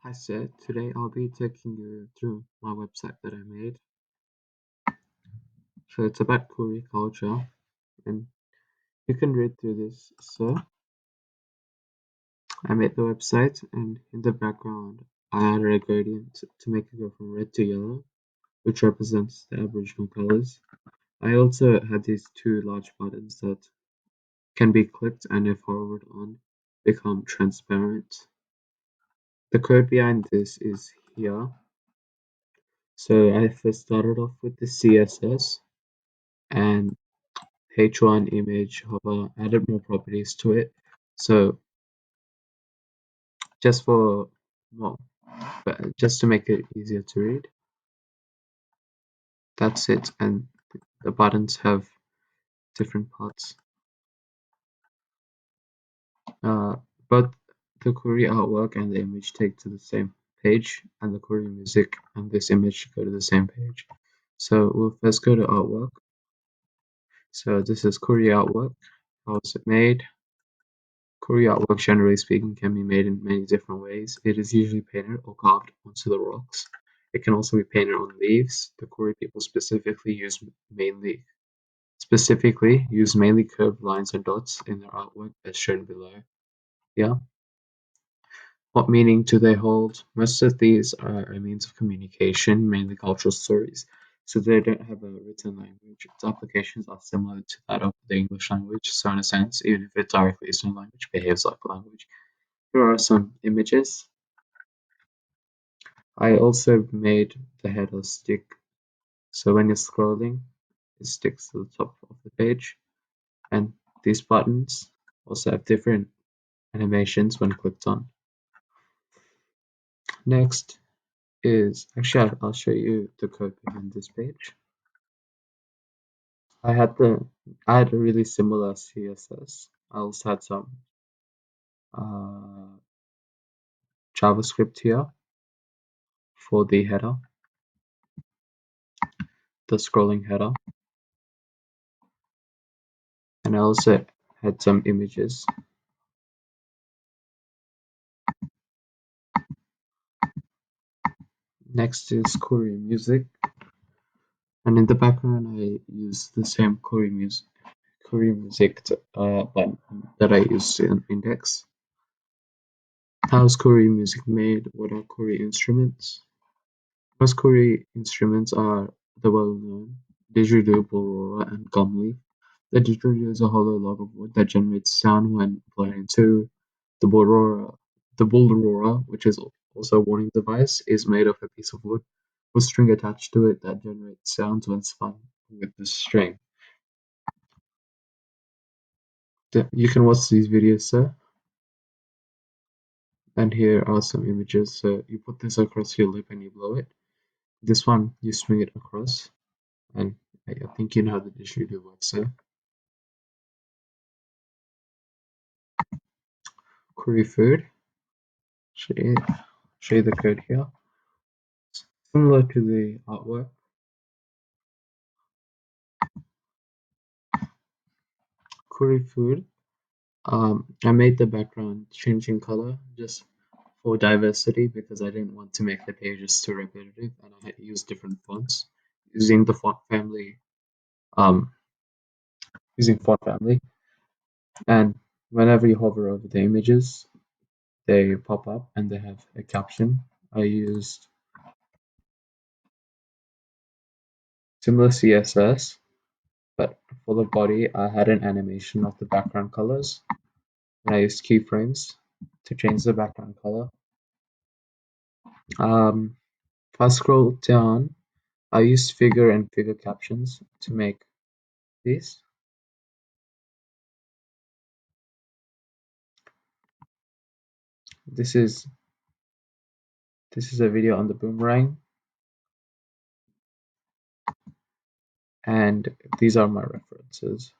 Hi Seth, today I'll be taking you through my website that I made. So it's about Koorie culture, and you can read through this. So I made the website, and in the background I added a gradient to make it go from red to yellow, which represents the Aboriginal colors. I also had these two large buttons that can be clicked and if hovered on, become transparent. The code behind this is here. So I first started off with the CSS and H1 image hover added more properties to it. So just for well, but just to make it easier to read, that's it. And the buttons have different parts. Uh, but the Koorie artwork and the image take to the same page, and the Koorie music and this image go to the same page. So we'll first go to artwork. So this is Koorie artwork. How was it made? Koorie artwork, generally speaking, can be made in many different ways. It is usually painted or carved onto the rocks. It can also be painted on leaves. The Koorie people specifically use mainly curved lines and dots in their artwork as shown below. Yeah. What meaning do they hold? Most of these are a means of communication, mainly cultural stories, so they don't have a written language. Its applications are similar to that of the English language, so in a sense, even if it directly is no language, behaves like a language. Here are some images. I also made the header stick, so when you're scrolling, it sticks to the top of the page. And these buttons also have different animations when clicked on. Next is, actually I'll show you the code behind this page. I had a really similar CSS. I also had some uh, JavaScript here for the header, the scrolling header, and I also had some images. Next is Koorie music, and in the background I use the same Koorie music button that I used in Index. How is Koorie music made? What are Koorie instruments? Most Koorie instruments are the well-known didgeridoo, bulrora, and gumleaf. The didgeridoo is a hollow log of wood that generates sound when blown into. The bulrora, the bulrora, which is also a warning device, is made of a piece of wood with string attached to it that generates sounds when spun with the string. You can watch these videos, sir. And here are some images. So you put this across your lip and you blow it. This one, you swing it across. And I think you know how the didgeridoo works, sir. Koorie food. Show you the code here. Similar to the artwork. Koorie food. I made the background changing color just for diversity because I didn't want to make the pages too repetitive, and I had used different fonts using the font family. Um, using font family, and whenever you hover over the images, they pop up and they have a caption. I used similar CSS, but for the body, I had an animation of the background colors, and I used keyframes to change the background color. If I scroll down, I used figure and figure captions to make these. This is a video on the boomerang, and these are my references.